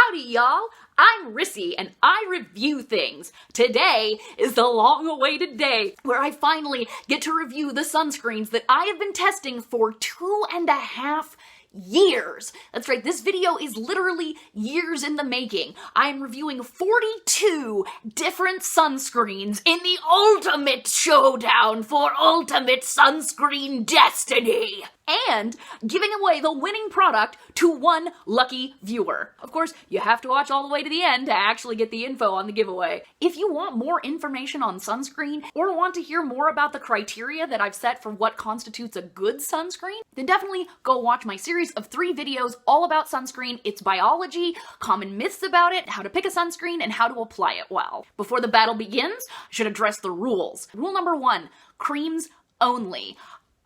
Howdy, y'all! I'm Rissy, and I review things. Today is the long-awaited day where I finally get to review the sunscreens that I have been testing for 2.5 years. That's right, this video is literally years in the making. I am reviewing 42 different sunscreens in the ultimate showdown for ultimate sunscreen destiny, and giving away the winning product to one lucky viewer. Of course, you have to watch all the way to the end to actually get the info on the giveaway. If you want more information on sunscreen, or want to hear more about the criteria that I've set for what constitutes a good sunscreen, then definitely go watch my series of 3 videos all about sunscreen, its biology, common myths about it, how to pick a sunscreen, and how to apply it well. Before the battle begins, I should address the rules. Rule number 1, creams only.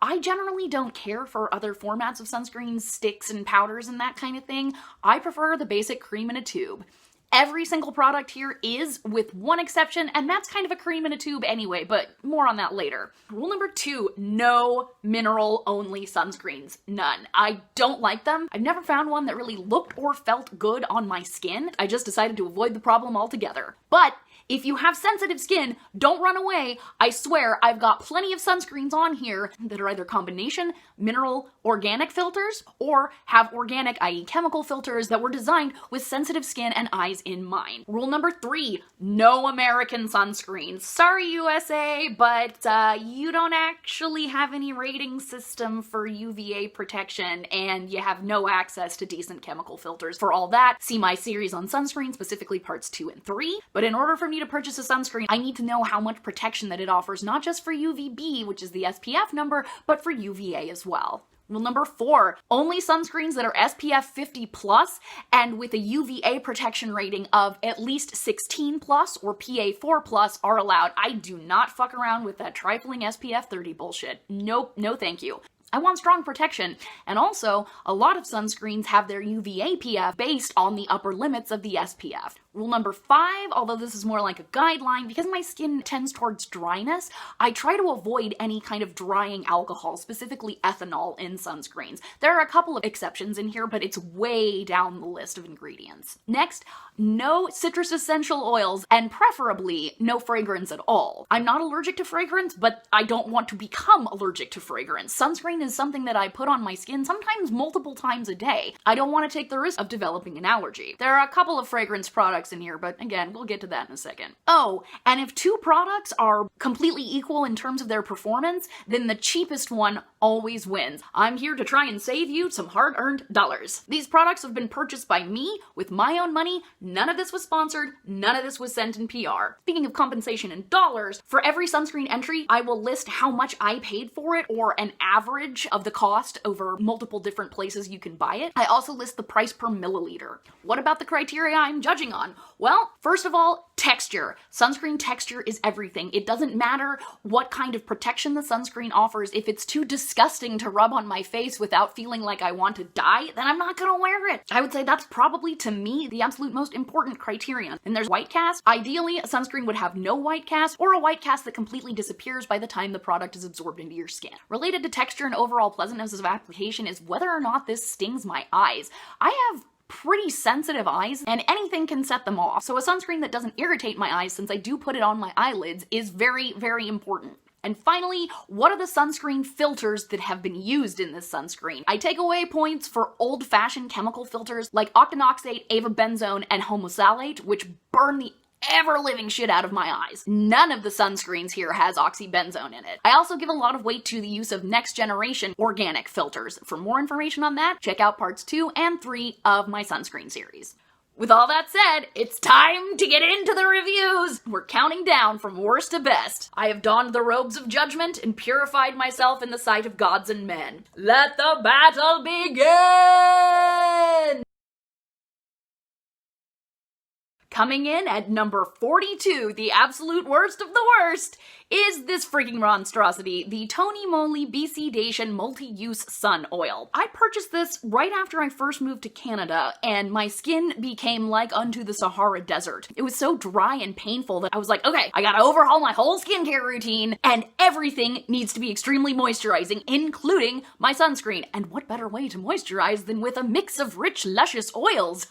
I generally don't care for other formats of sunscreens, sticks and powders and that kind of thing. I prefer the basic cream in a tube. Every single product here is, with one exception, and that's kind of a cream in a tube anyway, but more on that later. Rule number 2, no mineral-only sunscreens. None. I don't like them. I've never found one that really looked or felt good on my skin. I just decided to avoid the problem altogether. But if you have sensitive skin, don't run away. I swear I've got plenty of sunscreens on here that are either combination mineral organic filters or have organic, i.e. chemical filters that were designed with sensitive skin and eyes in mind. Rule number 3, no American sunscreens. Sorry USA, but you don't actually have any rating system for UVA protection and you have no access to decent chemical filters. For all that, see my series on sunscreen, specifically parts 2 and 3. But in order for me to purchase a sunscreen, I need to know how much protection that it offers, not just for UVB, which is the SPF number, but for UVA as well. Rule number 4, only sunscreens that are SPF 50 plus and with a UVA protection rating of at least 16 plus or PA4 plus are allowed. I do not fuck around with that trifling SPF 30 bullshit. Nope, no thank you. I want strong protection, and also, a lot of sunscreens have their UVA PF based on the upper limits of the SPF. Rule number 5, although this is more like a guideline, because my skin tends towards dryness, I try to avoid any kind of drying alcohol, specifically ethanol, in sunscreens. There are a couple of exceptions in here, but it's way down the list of ingredients. Next, no citrus essential oils, and preferably no fragrance at all. I'm not allergic to fragrance, but I don't want to become allergic to fragrance. Sunscreen is something that I put on my skin sometimes multiple times a day. I don't want to take the risk of developing an allergy. There are a couple of fragrance products in here, but again, we'll get to that in a second. Oh, and if 2 products are completely equal in terms of their performance, then the cheapest one always wins. I'm here to try and save you some hard-earned dollars. These products have been purchased by me with my own money. None of this was sponsored. None of this was sent in PR. Speaking of compensation in dollars, for every sunscreen entry, I will list how much I paid for it or an average of the cost over multiple different places you can buy it. I also list the price per milliliter. What about the criteria I'm judging on? Well, first of all, texture. Sunscreen texture is everything. It doesn't matter what kind of protection the sunscreen offers. If it's too disgusting to rub on my face without feeling like I want to die, then I'm not gonna wear it. I would say that's probably, to me, the absolute most important criterion. And there's white cast. Ideally, a sunscreen would have no white cast or a white cast that completely disappears by the time the product is absorbed into your skin. Related to texture and overall pleasantness of application is whether or not this stings my eyes. I have pretty sensitive eyes, and anything can set them off. So a sunscreen that doesn't irritate my eyes, since I do put it on my eyelids, is very, very important. And finally, what are the sunscreen filters that have been used in this sunscreen? I take away points for old-fashioned chemical filters like octinoxate, avobenzone, and homosalate, which burn the ever-living shit out of my eyes. None of the sunscreens here has oxybenzone in it. I also give a lot of weight to the use of next-generation organic filters. For more information on that, check out parts 2 and 3 of my sunscreen series. With all that said, it's time to get into the reviews! We're counting down from worst to best. I have donned the robes of judgment and purified myself in the sight of gods and men. Let the battle begin! Coming in at number 42, the absolute worst of the worst, is this freaking monstrosity, the Tony Moly BC Dacian Multi-Use Sun Oil. I purchased this right after I first moved to Canada, and my skin became like unto the Sahara Desert. It was so dry and painful that I was like, okay, I gotta overhaul my whole skincare routine, and everything needs to be extremely moisturizing, including my sunscreen. And what better way to moisturize than with a mix of rich, luscious oils?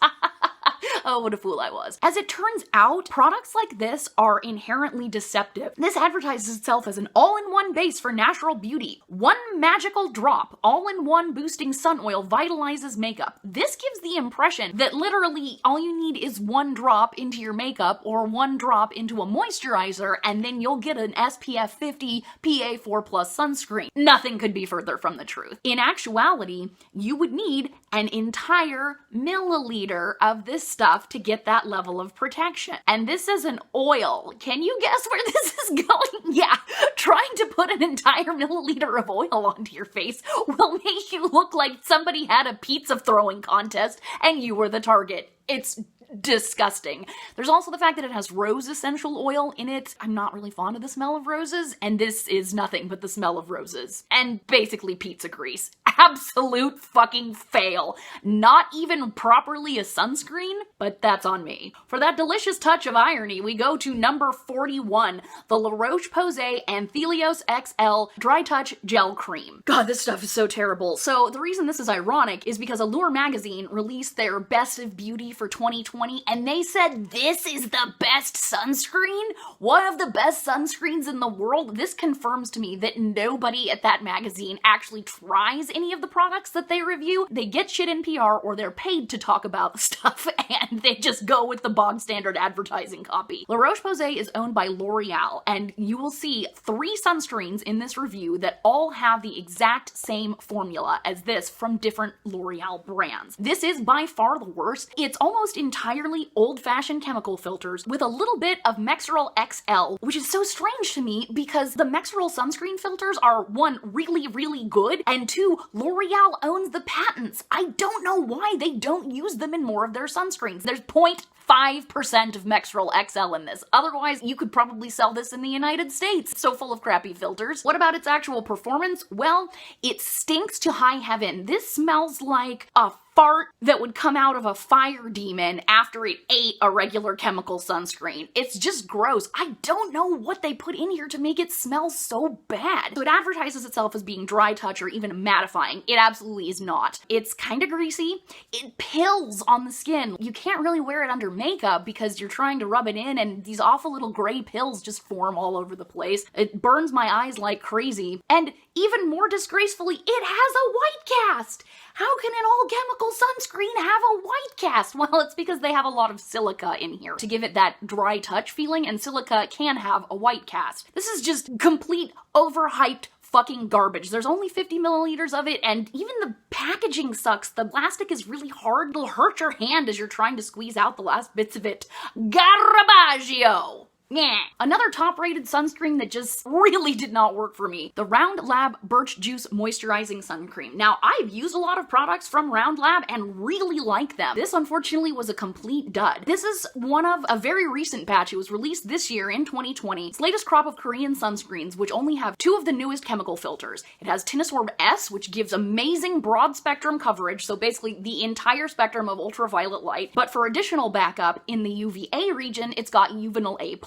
Oh, what a fool I was. As it turns out, products like this are inherently deceptive. This advertises itself as an all-in-one base for natural beauty. One magical drop, all-in-one boosting sun oil vitalizes makeup. This gives the impression that literally all you need is one drop into your makeup or one drop into a moisturizer, and then you'll get an SPF 50 PA4+ sunscreen. Nothing could be further from the truth. In actuality, you would need an entire milliliter of this stuff to get that level of protection. And this is an oil. Can you guess where this is going? Yeah, trying to put an entire milliliter of oil onto your face will make you look like somebody had a pizza throwing contest and you were the target. It's disgusting. There's also the fact that it has rose essential oil in it. I'm not really fond of the smell of roses, and this is nothing but the smell of roses. And basically pizza grease. Absolute fucking fail. Not even properly a sunscreen, but that's on me. For that delicious touch of irony, we go to number 41, the La Roche Posay Anthelios XL Dry Touch Gel Cream. God, this stuff is so terrible. So the reason this is ironic is because Allure magazine released their Best of Beauty for 2020, and they said this is the best sunscreen? One of the best sunscreens in the world? This confirms to me that nobody at that magazine actually tries any of the products that they review. They get shit in PR or they're paid to talk about the stuff and they just go with the bog standard advertising copy. La Roche Posay is owned by L'Oreal, and you will see 3 sunscreens in this review that all have the exact same formula as this from different L'Oreal brands. This is by far the worst. It's almost entirely old-fashioned chemical filters with a little bit of Mexerol XL, which is so strange to me because the Mexerol sunscreen filters are, 1, really, really good, and 2, L'Oreal owns the patents. I don't know why they don't use them in more of their sunscreens. There's 0.5% of Mexerol XL in this. Otherwise, you could probably sell this in the United States. It's so full of crappy filters. What about its actual performance? Well, it stinks to high heaven. This smells like a fart that would come out of a fire demon after it ate a regular chemical sunscreen. It's just gross. I don't know what they put in here to make it smell so bad. So it advertises itself as being dry touch or even mattifying. It absolutely is not. It's kind of greasy. It pills on the skin. You can't really wear it under makeup because you're trying to rub it in and these awful little gray pills just form all over the place. It burns my eyes like crazy. And even more disgracefully, it has a white cast. How can an all-chemical sunscreen have a white cast? Well, it's because they have a lot of silica in here to give it that dry touch feeling, and silica can have a white cast. This is just complete overhyped fucking garbage. There's only 50 milliliters of it, and even the packaging sucks. The plastic is really hard. It'll hurt your hand as you're trying to squeeze out the last bits of it. Garbaggio! Yeah. Another top-rated sunscreen that just really did not work for me. The Round Lab Birch Juice Moisturizing Sun Cream. Now, I've used a lot of products from Round Lab and really like them. This, unfortunately, was a complete dud. This is one of a very recent batch. It was released this year in 2020. Its latest crop of Korean sunscreens, which only have 2 of the newest chemical filters. It has Tinosorb S, which gives amazing broad-spectrum coverage, so basically the entire spectrum of ultraviolet light. But for additional backup, in the UVA region, it's got Uvinol A+,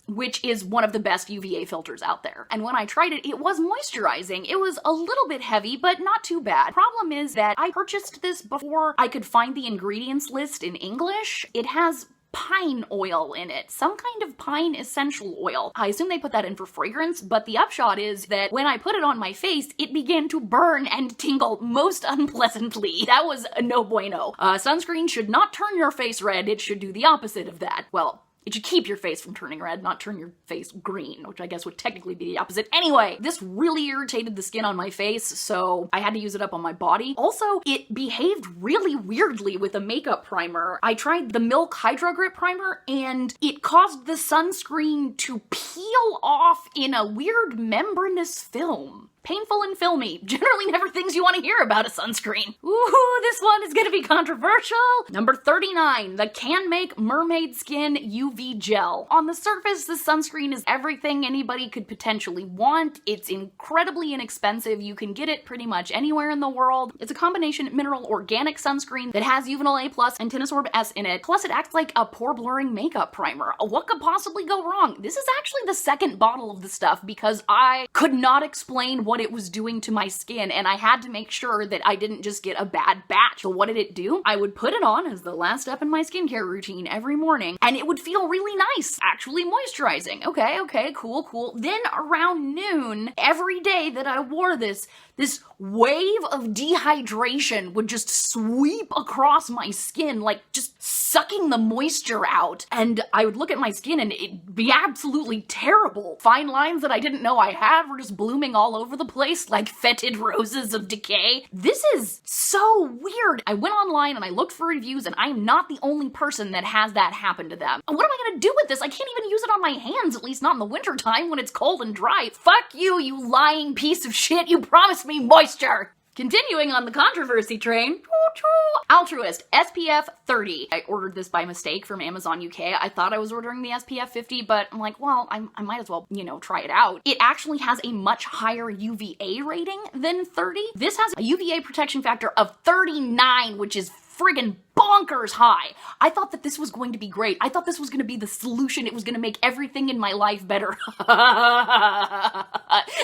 which is one of the best UVA filters out there. And when I tried it, it was moisturizing. It was a little bit heavy, but not too bad. Problem is that I purchased this before I could find the ingredients list in English. It has pine oil in it, some kind of pine essential oil. I assume they put that in for fragrance, but the upshot is that when I put it on my face, it began to burn and tingle most unpleasantly. That was no bueno. Sunscreen should not turn your face red, it should do the opposite of that. Well, it should keep your face from turning red, not turn your face green, which I guess would technically be the opposite. Anyway, this really irritated the skin on my face, so I had to use it up on my body. Also, it behaved really weirdly with a makeup primer. I tried the Milk Hydro Grip Primer, and it caused the sunscreen to peel off in a weird membranous film. Painful and filmy. Generally never things you want to hear about a sunscreen. Ooh, this one is gonna be controversial. Number 39, the Canmake Mermaid Skin UV Gel. On the surface, this sunscreen is everything anybody could potentially want. It's incredibly inexpensive. You can get it pretty much anywhere in the world. It's a combination mineral organic sunscreen that has Uvinol A+ and Tinosorb S in it. Plus, it acts like a pore blurring makeup primer. What could possibly go wrong? This is actually the second bottle of the stuff because I could not explain what what it was doing to my skin, and I had to make sure that I didn't just get a bad batch. So what did it do? I would put it on as the last step in my skincare routine every morning, and it would feel really nice, actually moisturizing. Okay, cool. Then around noon, every day that I wore this wave of dehydration would just sweep across my skin, like just sucking the moisture out. And I would look at my skin and it'd be absolutely terrible. Fine lines that I didn't know I had were just blooming all over the place like fetid roses of decay. This is so weird. I went online and I looked for reviews, and I'm not the only person that has that happen to them. And what am I gonna do with this? I can't even use it on my hands, at least not in the wintertime when it's cold and dry. Fuck you, you lying piece of shit. You promised me moisture. Continuing on the controversy train, Altruist SPF 30. I ordered this by mistake from Amazon UK. I thought I was ordering the SPF 50, but I'm like, well, I might as well, try it out. It actually has a much higher UVA rating than 30. This has a UVA protection factor of 39, which is friggin' bonkers high. I thought that this was going to be great. I thought this was going to be the solution. It was going to make everything in my life better.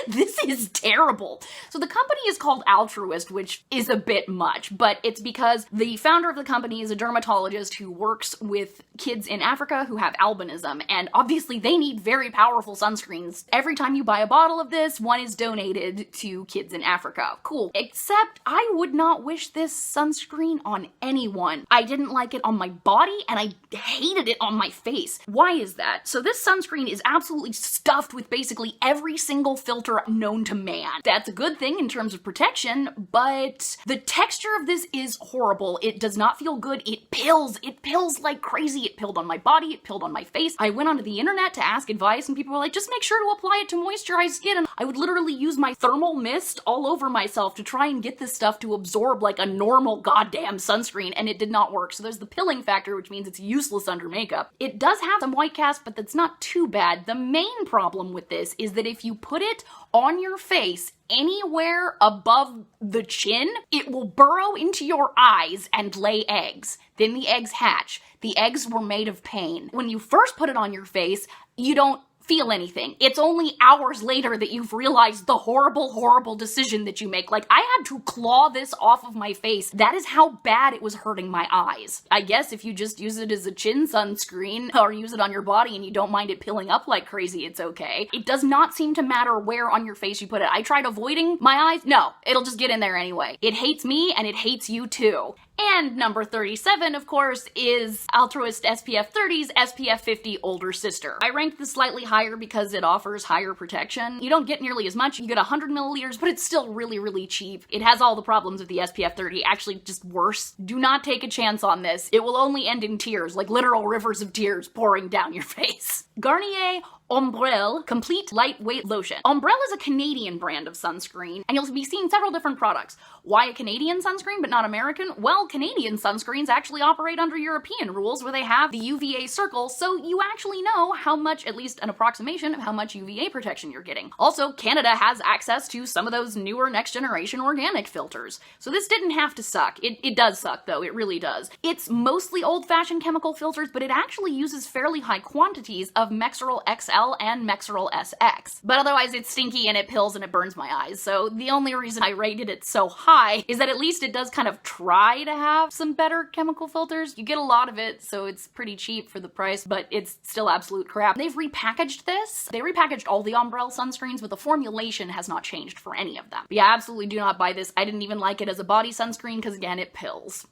This is terrible. So the company is called Altruist, which is a bit much, but it's because the founder of the company is a dermatologist who works with kids in Africa who have albinism, and obviously they need very powerful sunscreens. Every time you buy a bottle of this, one is donated to kids in Africa. Cool. Except I would not wish this sunscreen on anyone. I didn't like it on my body, and I hated it on my face. Why is that? So this sunscreen is absolutely stuffed with basically every single filter known to man. That's a good thing in terms of protection, but the texture of this is horrible. It does not feel good. It pills. It pills like crazy. It pilled on my body. It pilled on my face. I went onto the internet to ask advice, and people were like, just make sure to apply it to moisturized skin. And I would literally use my thermal mist all over myself to try and get this stuff to absorb like a normal goddamn sunscreen, and it did not work. So there's the pilling factor, which means it's useless under makeup. It does have some white cast, but that's not too bad. The main problem with this is that if you put it on your face anywhere above the chin, it will burrow into your eyes and lay eggs. Then the eggs hatch. The eggs were made of pain. When you first put it on your face, you don't feel anything. It's only hours later that you've realized the horrible decision that you make. Like, I had to claw this off of my face. That is how bad it was hurting my eyes. I guess if you just use it as a chin sunscreen or use it on your body and you don't mind it pilling up like crazy, it's okay. It does not seem to matter where on your face you put it. I tried avoiding my eyes. No, it'll just get in there anyway. It hates me and it hates you too. And number 37, of course, is Altruist SPF 30's SPF 50 older sister. I ranked this slightly higher because it offers higher protection. You don't get nearly as much. You get 100 milliliters, but it's still really cheap. It has all the problems of the SPF 30, actually just worse. Do not take a chance on this. It will only end in tears, like literal rivers of tears pouring down your face. Garnier Umbrella Complete Lightweight Lotion. Umbrella is a Canadian brand of sunscreen, and you'll be seeing several different products. Why a Canadian sunscreen but not American? Well, Canadian sunscreens actually operate under European rules where they have the UVA circle, so you actually know how much, at least an approximation of how much UVA protection you're getting. Also, Canada has access to some of those newer next generation organic filters. So this didn't have to suck. It does suck though, it really does. It's mostly old-fashioned chemical filters, but it actually uses fairly high quantities of Mexeril XL and Mexeril SX. But otherwise it's stinky and it pills and it burns my eyes. So the only reason I rated it so high is that at least it does kind of try to have some better chemical filters. You get a lot of it, so it's pretty cheap for the price, but it's still absolute crap. They've repackaged this. They repackaged all the Umbrella sunscreens, but the formulation has not changed for any of them. But yeah, absolutely do not buy this. I didn't even like it as a body sunscreen because again, it pills.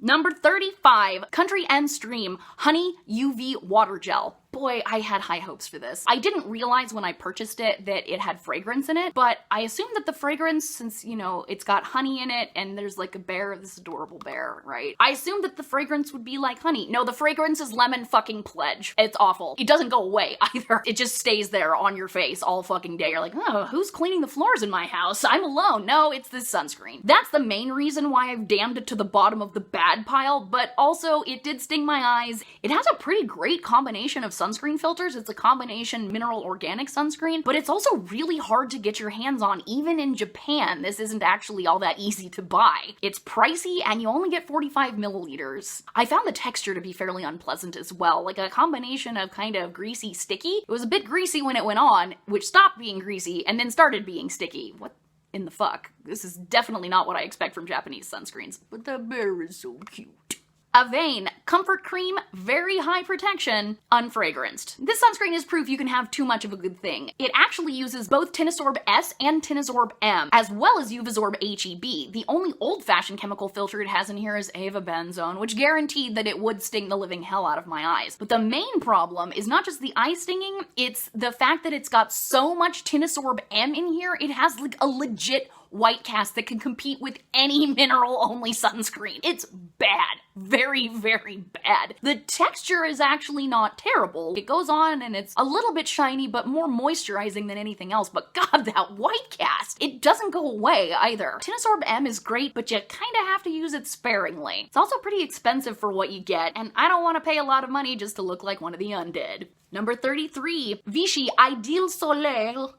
Number 35, Country&Stream Honey UV Water Gel. Boy, I had high hopes for this. I didn't realize when I purchased it that it had fragrance in it, but I assumed that the fragrance, since, it's got honey in it and there's like a bear, this adorable bear, right? I assumed that the fragrance would be like honey. No, the fragrance is lemon fucking pledge. It's awful. It doesn't go away either. It just stays there on your face all fucking day. You're like, oh, who's cleaning the floors in my house? I'm alone. No, it's this sunscreen. That's the main reason why I've damned it to the bottom of the bad pile, but also it did sting my eyes. It has a pretty great combination of sunscreen filters. It's a combination mineral organic sunscreen, but it's also really hard to get your hands on. Even in Japan, this isn't actually all that easy to buy. It's pricey and you only get 45 milliliters. I found the texture to be fairly unpleasant as well, like a combination of kind of greasy sticky. It was a bit greasy when it went on, which stopped being greasy and then started being sticky. What in the fuck? This is definitely not what I expect from Japanese sunscreens, but the bear is so cute. Avene Comfort Cream, very high protection, unfragranced. This sunscreen is proof you can have too much of a good thing. It actually uses both Tinosorb S and Tinosorb M, as well as Uvasorb HEB. The only old-fashioned chemical filter it has in here is avobenzone, which guaranteed that it would sting the living hell out of my eyes. But the main problem is not just the eye stinging, it's the fact that it's got so much Tinosorb M in here, it has like a legit white cast that can compete with any mineral-only sunscreen. It's bad. Very, very bad. The texture is actually not terrible. It goes on and it's a little bit shiny, but more moisturizing than anything else. But God, that white cast, it doesn't go away either. Tinosorb M is great, but you kind of have to use it sparingly. It's also pretty expensive for what you get, and I don't want to pay a lot of money just to look like one of the undead. Number 33, Vichy Ideal Soleil.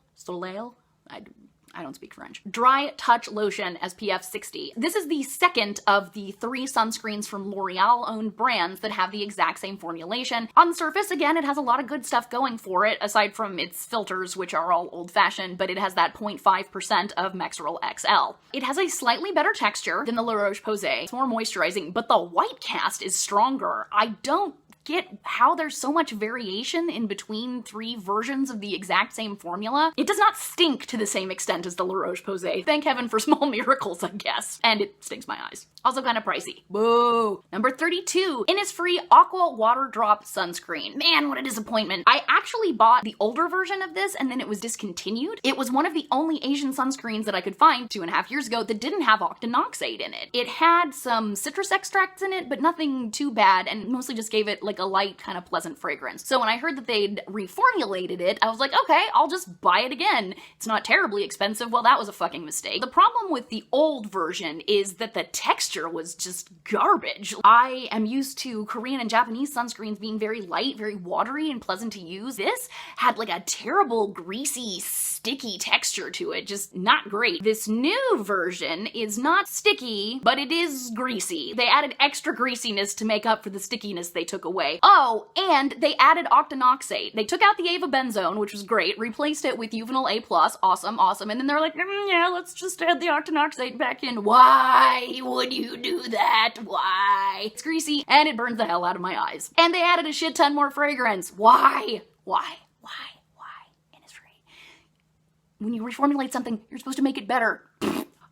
I don't speak French. Dry Touch Lotion SPF 60. This is the second of the 3 sunscreens from L'Oreal-owned brands that have the exact same formulation. On the surface, again, it has a lot of good stuff going for it, aside from its filters, which are all old-fashioned, but it has that 0.5% of Mexeril XL. It has a slightly better texture than the La Roche Posay. It's more moisturizing, but the white cast is stronger. I don't get how there's so much variation in between 3 versions of the exact same formula. It does not stink to the same extent as the La Roche Posay. Thank heaven for small miracles, I guess. And it stings my eyes. Also kind of pricey. Boo! Number 32, Innisfree Aqua Water Drop Sunscreen. Man, what a disappointment. I actually bought the older version of this and then it was discontinued. It was one of the only Asian sunscreens that I could find 2.5 years ago that didn't have octinoxate in it. It had some citrus extracts in it, but nothing too bad, and mostly just gave it like a light, kind of pleasant fragrance. So when I heard that they'd reformulated it, I was like, okay, I'll just buy it again. It's not terribly expensive. Well, that was a fucking mistake. The problem with the old version is that the texture was just garbage. I am used to Korean and Japanese sunscreens being very light, very watery, and pleasant to use. This had like a terrible, greasy, sticky texture to it. Just not great. This new version is not sticky, but it is greasy. They added extra greasiness to make up for the stickiness they took away. Oh, and they added octinoxate. They took out the avobenzone, which was great, replaced it with Juvenile A+, awesome, and then they're like, yeah, let's just add the octinoxate back in. Why would you do that? Why? It's greasy, and it burns the hell out of my eyes. And they added a shit ton more fragrance. Why? Innisfree. When you reformulate something, you're supposed to make it better.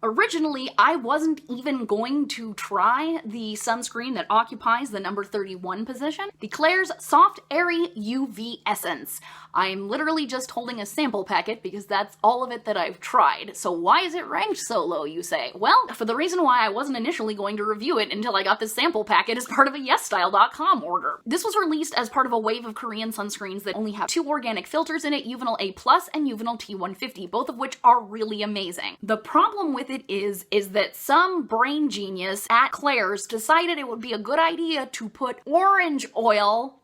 Originally, I wasn't even going to try the sunscreen that occupies the number 31 position, the Klairs Soft Airy UV Essence. I'm literally just holding a sample packet because that's all of it that I've tried. So why is it ranked so low, you say? Well, for the reason why I wasn't initially going to review it until I got this sample packet as part of a YesStyle.com order. This was released as part of a wave of Korean sunscreens that only have 2 organic filters in it, Juvenile A+ and Juvenile T150, both of which are really amazing. The problem with it is that some brain genius at Klairs decided it would be a good idea to put orange oil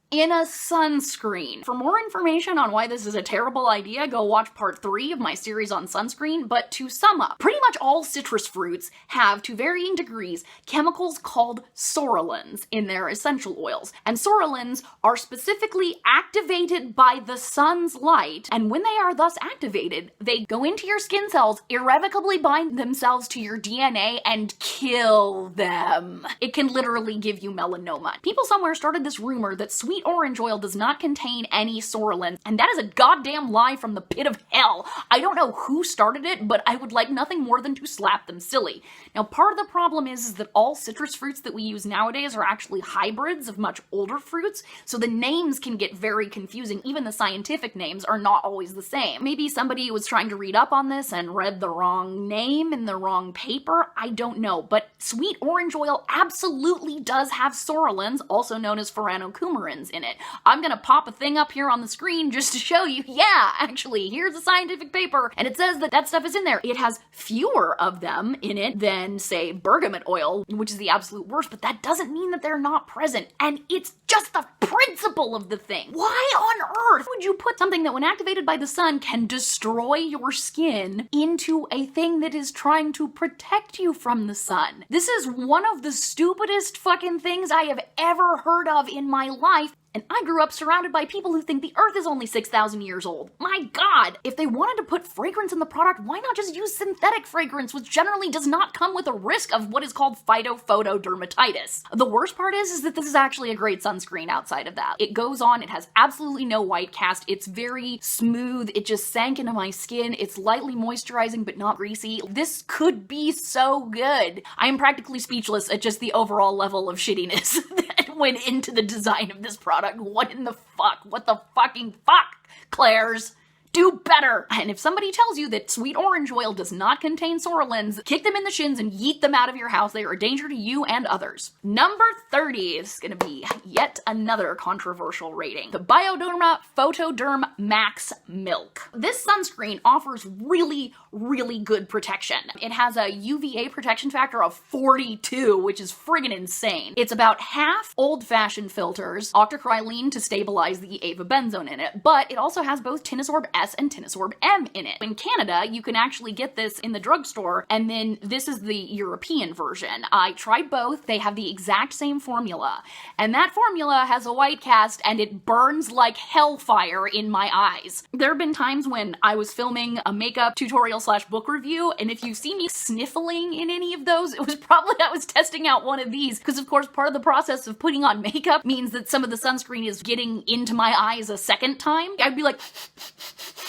in a sunscreen. For more information on why this is a terrible idea, go watch part 3 of my series on sunscreen, but to sum up, pretty much all citrus fruits have, to varying degrees, chemicals called sorolins in their essential oils. And sorolins are specifically activated by the sun's light, and when they are thus activated, they go into your skin cells, irrevocably bind themselves to your DNA, and kill them. It can literally give you melanoma. People somewhere started this rumor that sweet orange oil does not contain any sorolin, and that is a goddamn lie from the pit of hell. I don't know who started it, but I would like nothing more than to slap them silly. Now, part of the problem is that all citrus fruits that we use nowadays are actually hybrids of much older fruits, so the names can get very confusing. Even the scientific names are not always the same. Maybe somebody was trying to read up on this and read the wrong name in the wrong paper. I don't know, but sweet orange oil absolutely does have sorolins, also known as furanocoumarins, in it. I'm gonna pop a thing up here on the screen just to show you, yeah, actually, here's a scientific paper, and it says that that stuff is in there. It has fewer of them in it than, say, bergamot oil, which is the absolute worst, but that doesn't mean that they're not present, and it's just just the principle of the thing. Why on earth would you put something that when activated by the sun can destroy your skin into a thing that is trying to protect you from the sun? This is one of the stupidest fucking things I have ever heard of in my life. And I grew up surrounded by people who think the earth is only 6,000 years old. My God! If they wanted to put fragrance in the product, why not just use synthetic fragrance, which generally does not come with a risk of what is called phytophotodermatitis. The worst part is that this is actually a great sunscreen outside of that. It goes on, it has absolutely no white cast, it's very smooth, it just sank into my skin, it's lightly moisturizing but not greasy. This could be so good. I am practically speechless at just the overall level of shittiness that went into the design of this product. What in the fuck? What the fucking fuck, Claire's? Do better! And if somebody tells you that sweet orange oil does not contain sorolins, kick them in the shins and yeet them out of your house. They are a danger to you and others. Number 30 is gonna be yet another controversial rating. The Bioderma Photoderm Max Milk. This sunscreen offers really, really good protection. It has a UVA protection factor of 42, which is friggin' insane. It's about half old-fashioned filters, octocrylene to stabilize the avobenzone in it, but it also has both Tinosorb S and Tinosorb M in it. In Canada, you can actually get this in the drugstore, and then this is the European version. I tried both. They have the exact same formula, and that formula has a white cast, and it burns like hellfire in my eyes. There have been times when I was filming a makeup tutorial / book review, and if you see me sniffling in any of those, it was probably I was testing out one of these, because of course part of the process of putting on makeup means that some of the sunscreen is getting into my eyes a second time. I'd be like,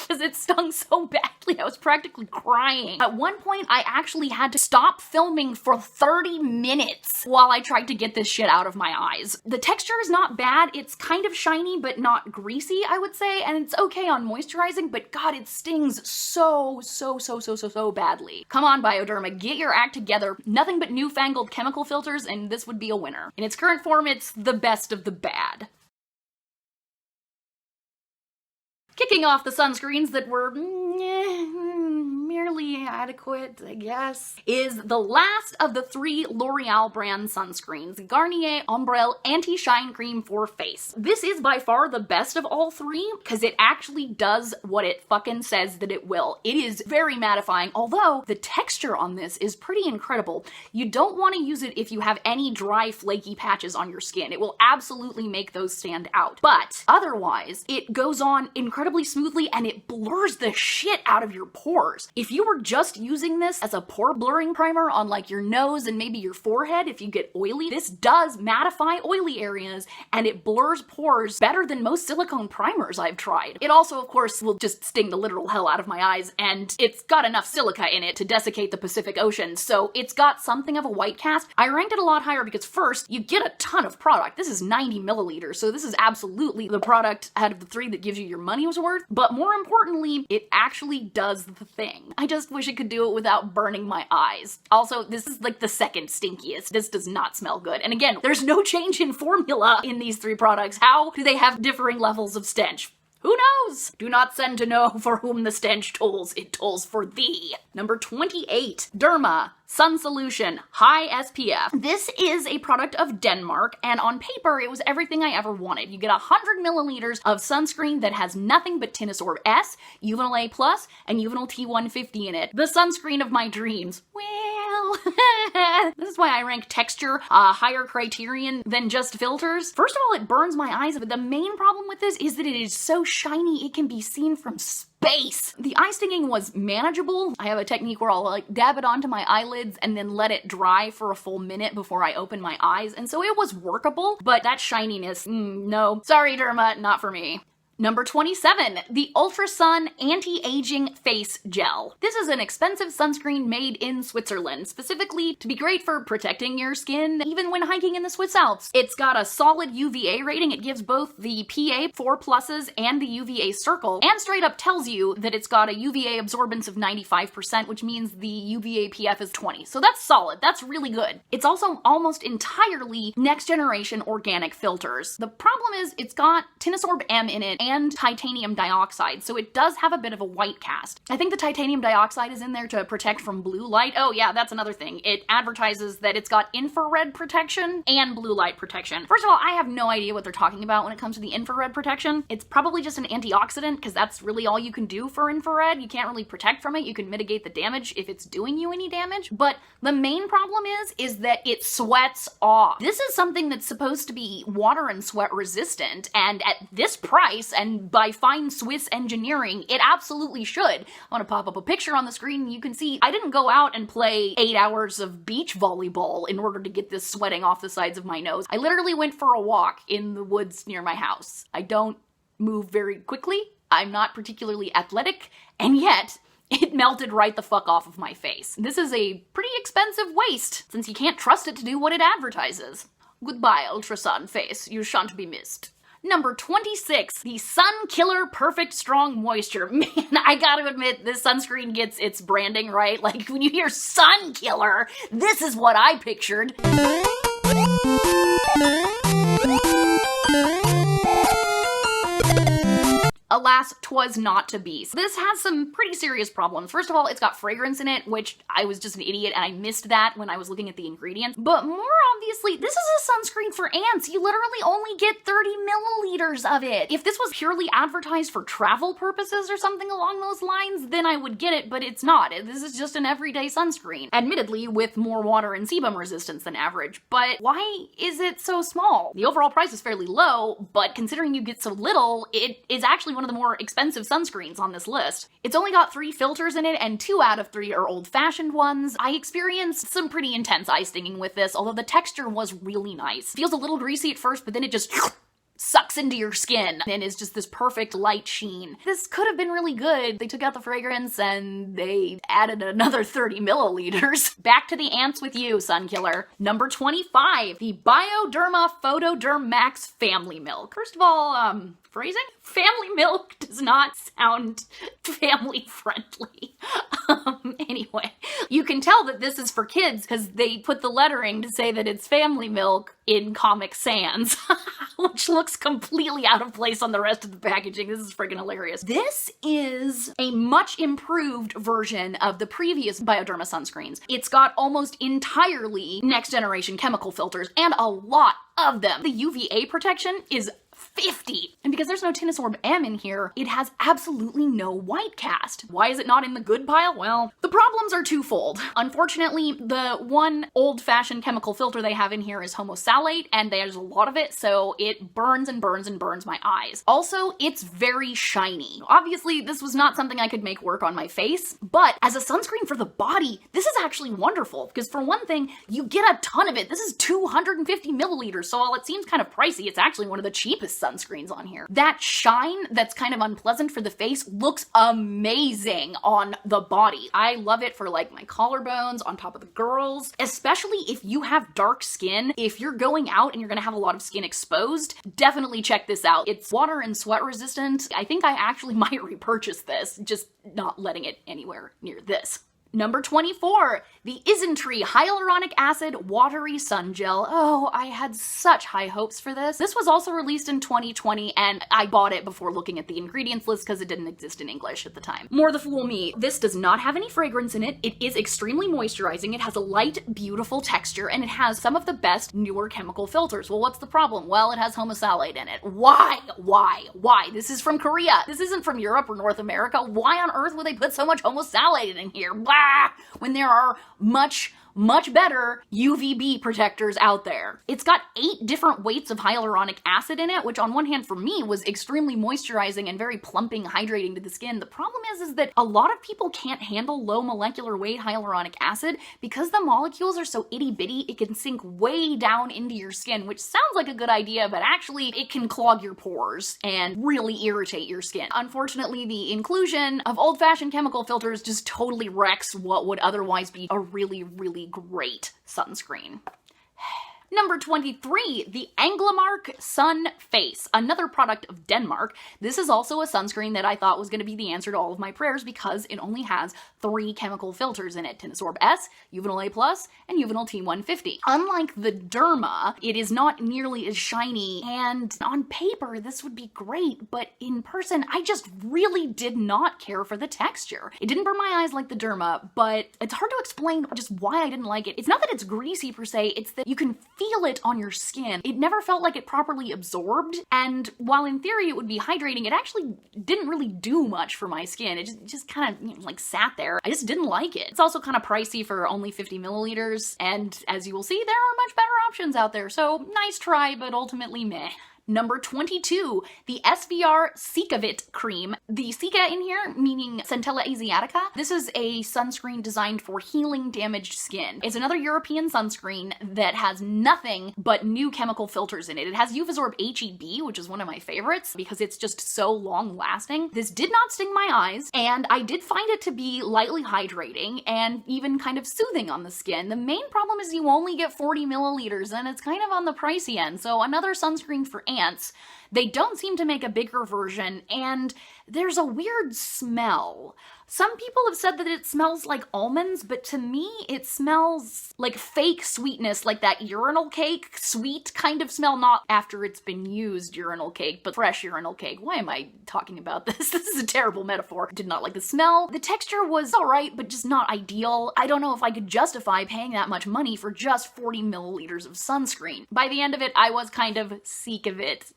because it stung so badly, I was practically crying. At one point, I actually had to stop filming for 30 minutes while I tried to get this shit out of my eyes. The texture is not bad, it's kind of shiny but not greasy, I would say, and it's okay on moisturizing, but God, it stings so badly. Come on, Bioderma, get your act together. Nothing but newfangled chemical filters, and this would be a winner. In its current form, it's the best of the bad. Kicking off the sunscreens that were merely adequate, I guess, is the last of the 3 L'Oreal brand sunscreens, Garnier Umbrella Anti-Shine Cream for Face. This is by far the best of all 3 because it actually does what it fucking says that it will. It is very mattifying, although the texture on this is pretty incredible. You don't want to use it if you have any dry, flaky patches on your skin. It will absolutely make those stand out. But otherwise, it goes on incredibly smoothly and it blurs the shit out of your pores. If you were just using this as a pore blurring primer on like your nose and maybe your forehead if you get oily, this does mattify oily areas and it blurs pores better than most silicone primers I've tried. It also, of course, will just sting the literal hell out of my eyes, and it's got enough silica in it to desiccate the Pacific Ocean, so it's got something of a white cast. I ranked it a lot higher because first, you get a ton of product. This is 90 milliliters, so this is absolutely the product out of the 3 that gives you your money's worth, but more importantly, it actually does the thing. I just wish it could do it without burning my eyes. Also, this is like the second stinkiest. This does not smell good. And again, there's no change in formula in these 3 products. How do they have differing levels of stench? Who knows? Do not send to know for whom the stench tolls. It tolls for thee. Number 28, Derma Sun Solution High SPF. This is a product of Denmark, and on paper, it was everything I ever wanted. You get 100 milliliters of sunscreen that has nothing but Tinosorb S, Uvinol A+, and Uvinol T150 in it. The sunscreen of my dreams. Well, this is why I rank texture a higher criterion than just filters. First of all, it burns my eyes, but the main problem with this is that it is so shiny it can be seen from space. The eye stinging was manageable. I have a technique where I'll like dab it onto my eyelids and then let it dry for a full minute before I open my eyes, and so it was workable, but that shininess, no. Sorry, Derma, not for me. Number 27, the UltraSun Anti-Aging Face Gel. This is an expensive sunscreen made in Switzerland, specifically to be great for protecting your skin even when hiking in the Swiss Alps. It's got a solid UVA rating. It gives both the PA 4+ and the UVA circle, and straight up tells you that it's got a UVA absorbance of 95%, which means the UVA PF is 20. So that's solid. That's really good. It's also almost entirely next generation organic filters. The problem is it's got Tinosorb M in it and titanium dioxide, so it does have a bit of a white cast. I think the titanium dioxide is in there to protect from blue light. Oh yeah, that's another thing. It advertises that it's got infrared protection and blue light protection. First of all, I have no idea what they're talking about when it comes to the infrared protection. It's probably just an antioxidant, because that's really all you can do for infrared. You can't really protect from it. You can mitigate the damage if it's doing you any damage, but the main problem is that it sweats off. This is something that's supposed to be water and sweat resistant, and at this price and by fine Swiss engineering, it absolutely should. I want to pop up a picture on the screen and you can see I didn't go out and play 8 hours of beach volleyball in order to get this sweating off the sides of my nose. I literally went for a walk in the woods near my house. I don't move very quickly. I'm not particularly athletic, and yet it melted right the fuck off of my face. This is a pretty expensive waste, since you can't trust it to do what it advertises. Goodbye, UltraSun face. You shan't be missed. Number 26, the Sun Killer Perfect Strong Moisture. Man, I gotta admit, this sunscreen gets its branding right. Like, when you hear Sun Killer, this is what I pictured. Alas, 'twas not to be. So this has some pretty serious problems. First of all, it's got fragrance in it, which I was just an idiot and I missed that when I was looking at the ingredients. But more obviously, this is a sunscreen for ants. You literally only get 30 milliliters of it. If this was purely advertised for travel purposes or something along those lines, then I would get it, but it's not. This is just an everyday sunscreen. Admittedly, with more water and sebum resistance than average, but why is it so small? The overall price is fairly low, but considering you get so little, it is actually one of the more expensive sunscreens on this list. It's only got 3 filters in it, and 2 out of 3 are old-fashioned ones. I experienced some pretty intense eye stinging with this, although the texture was really nice. Feels a little greasy at first, but then it just sucks into your skin and is just this perfect light sheen. This could have been really good. They took out the fragrance and they added another 30 milliliters. Back to the ants with you, Sun Killer. Number 25, the Bioderma Photoderm Max Family Milk. First of all, phrasing? Family milk does not sound family friendly. Anyway, you can tell that this is for kids because they put the lettering to say that it's family milk in Comic Sans, which looks completely out of place on the rest of the packaging. This is freaking hilarious. This is a much improved version of the previous Bioderma sunscreens. It's got almost entirely next generation chemical filters and a lot of them. The UVA protection is 50. And because there's no Tinosorb M in here, it has absolutely no white cast. Why is it not in the good pile? Well, the problems are twofold. Unfortunately, the one old-fashioned chemical filter they have in here is homosalate, and there's a lot of it, so it burns and burns and burns my eyes. Also, it's very shiny. Obviously, this was not something I could make work on my face, but as a sunscreen for the body, this is actually wonderful, because for one thing, you get a ton of it. This is 250 milliliters, so while it seems kind of pricey, it's actually one of the cheapest sunscreens on here. That shine that's kind of unpleasant for the face looks amazing on the body. I love it for like my collarbones, on top of the girls, especially if you have dark skin. If you're going out and you're gonna have a lot of skin exposed, definitely check this out. It's water and sweat resistant. I think I actually might repurchase this, just not letting it anywhere near this. Number 24, the Isnt Tree Hyaluronic Acid Watery Sun Gel. Oh, I had such high hopes for this. This was also released in 2020, and I bought it before looking at the ingredients list because it didn't exist in English at the time. More the fool me. This does not have any fragrance in it. It is extremely moisturizing. It has a light, beautiful texture, and it has some of the best newer chemical filters. Well, what's the problem? Well, it has homosalate in it. Why? Why? This is from Korea. This isn't from Europe or North America. Why on earth would they put so much homosalate in here? Blah! When there are much better UVB protectors out there. It's got 8 different weights of hyaluronic acid in it, which on one hand for me was extremely moisturizing and very plumping, hydrating to the skin. The problem is that a lot of people can't handle low molecular weight hyaluronic acid because the molecules are so itty bitty, it can sink way down into your skin, which sounds like a good idea, but actually it can clog your pores and really irritate your skin. Unfortunately, the inclusion of old-fashioned chemical filters just totally wrecks what would otherwise be a really great sunscreen. Number 23, the Anglamark Sun Face, another product of Denmark. This is also a sunscreen that I thought was going to be the answer to all of my prayers because it only has 3 chemical filters in it: Tinsorb S, Uvinol A+, and Uvinol T150. Unlike the Derma, it is not nearly as shiny, and on paper this would be great, but in person I just really did not care for the texture. It didn't burn my eyes like the Derma, but it's hard to explain just why I didn't like it. It's not that it's greasy per se, it's that you can feel it on your skin. It never felt like it properly absorbed, and while in theory it would be hydrating, it actually didn't really do much for my skin. It just kind of, you know, like sat there. I just didn't like it. It's also kind of pricey for only 50 milliliters, and as you will see, there are much better options out there, so nice try, but ultimately meh. Number 22, the SVR Sikavit cream. The Sika in here, meaning Centella asiatica. This is a sunscreen designed for healing damaged skin. It's another European sunscreen that has nothing but new chemical filters in it. It has Uvisorb HEB, which is one of my favorites because it's just so long lasting. This did not sting my eyes, and I did find it to be lightly hydrating and even kind of soothing on the skin. The main problem is you only get 40 milliliters and it's kind of on the pricey end, so another sunscreen for ants. They don't seem to make a bigger version, and there's a weird smell. Some people have said that it smells like almonds, but to me it smells like fake sweetness, like that urinal cake sweet kind of smell, not after it's been used urinal cake, but fresh urinal cake. Why am I talking about this? This is a terrible metaphor. Did not like the smell. The texture was alright, but just not ideal. I don't know if I could justify paying that much money for just 40 milliliters of sunscreen. By the end of it, I was kind of sick of it.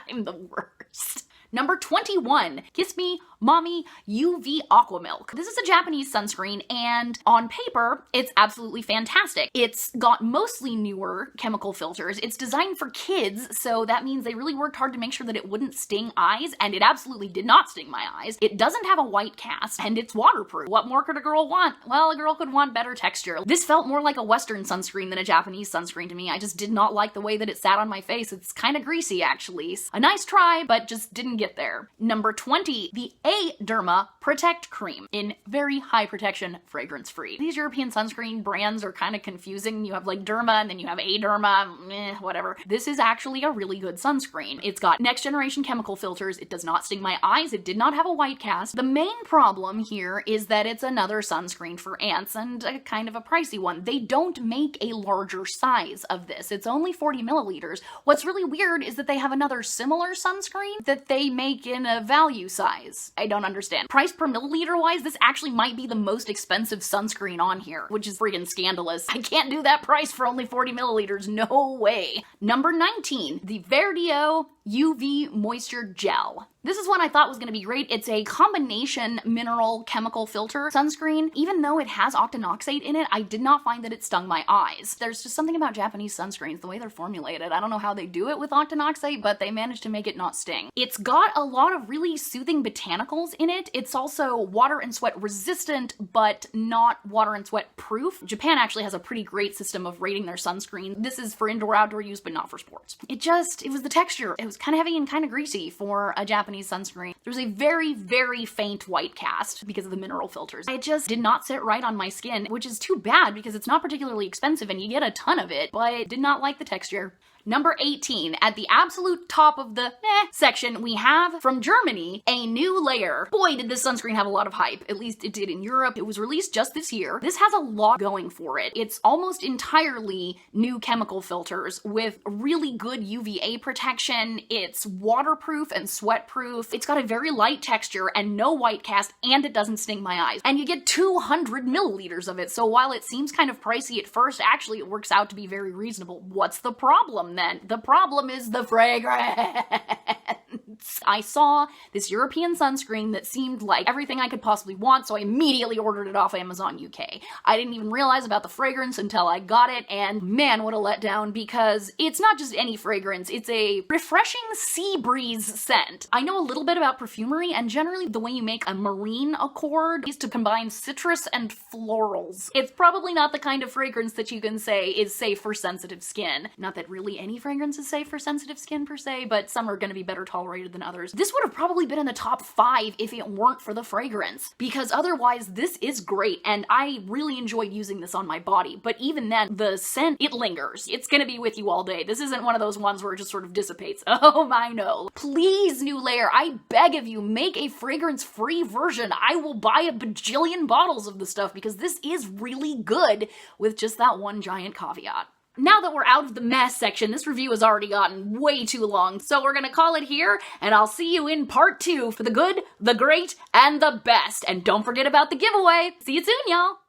I'm the worst. Number 21, Kiss Me Mommy UV Aqua Milk. This is a Japanese sunscreen, and on paper, it's absolutely fantastic. It's got mostly newer chemical filters. It's designed for kids, so that means they really worked hard to make sure that it wouldn't sting eyes, and it absolutely did not sting my eyes. It doesn't have a white cast, and it's waterproof. What more could a girl want? Well, a girl could want better texture. This felt more like a Western sunscreen than a Japanese sunscreen to me. I just did not like the way that it sat on my face. It's kind of greasy, actually. A nice try, but just didn't get there. Number 20, the Aderma Protect Cream in very high protection, fragrance-free. These European sunscreen brands are kind of confusing. You have like Derma and then you have Aderma, whatever. This is actually a really good sunscreen. It's got next generation chemical filters. It does not sting my eyes. It did not have a white cast. The main problem here is that it's another sunscreen for ants and a kind of a pricey one. They don't make a larger size of this. It's only 40 milliliters. What's really weird is that they have another similar sunscreen that they make in a value size. I don't understand. Price per milliliter wise, this actually might be the most expensive sunscreen on here, which is friggin' scandalous. I can't do that price for only 40 milliliters, no way. Number 19, the Verdio UV Moisture Gel. This is one I thought was going to be great. It's a combination mineral chemical filter sunscreen. Even though it has octinoxate in it, I did not find that it stung my eyes. There's just something about Japanese sunscreens, the way they're formulated. I don't know how they do it with octinoxate, but they managed to make it not sting. It's got a lot of really soothing botanicals in it. It's also water and sweat resistant, but not water and sweat proof. Japan actually has a pretty great system of rating their sunscreen. This is for indoor-outdoor use, but not for sports. It was the texture. It was kind of heavy and kind of greasy for a Japanese sunscreen. There's a very, very faint white cast because of the mineral filters. It just did not sit right on my skin, which is too bad because it's not particularly expensive and you get a ton of it, but did not like the texture. Number 18, at the absolute top of the section, we have, from Germany, a new layer. Boy, did this sunscreen have a lot of hype. At least it did in Europe. It was released just this year. This has a lot going for it. It's almost entirely new chemical filters with really good UVA protection. It's waterproof and sweat-proof. It's got a very light texture and no white cast, and it doesn't sting my eyes. And you get 200 milliliters of it, so while it seems kind of pricey at first, actually it works out to be very reasonable. What's the problem then? The problem is the fragrance. I saw this European sunscreen that seemed like everything I could possibly want, so I immediately ordered it off Amazon UK. I didn't even realize about the fragrance until I got it, and man, what a letdown, because it's not just any fragrance, it's a refreshing sea breeze scent. I know a little bit about perfumery, and generally the way you make a marine accord is to combine citrus and florals. It's probably not the kind of fragrance that you can say is safe for sensitive skin. Not that really any fragrance is safe for sensitive skin per se, but some are going to be better tolerated underrated than others. This would have probably been in the top 5 if it weren't for the fragrance, because otherwise this is great and I really enjoyed using this on my body. But even then, the scent, it lingers. It's gonna be with you all day. This isn't one of those ones where it just sort of dissipates. Oh my no. Please, New Layer, I beg of you, make a fragrance-free version. I will buy a bajillion bottles of the stuff because this is really good, with just that one giant caveat. Now that we're out of the mess section, this review has already gotten way too long, so we're gonna call it here, and I'll see you in part 2 for the good, the great, and the best. And don't forget about the giveaway. See you soon, y'all!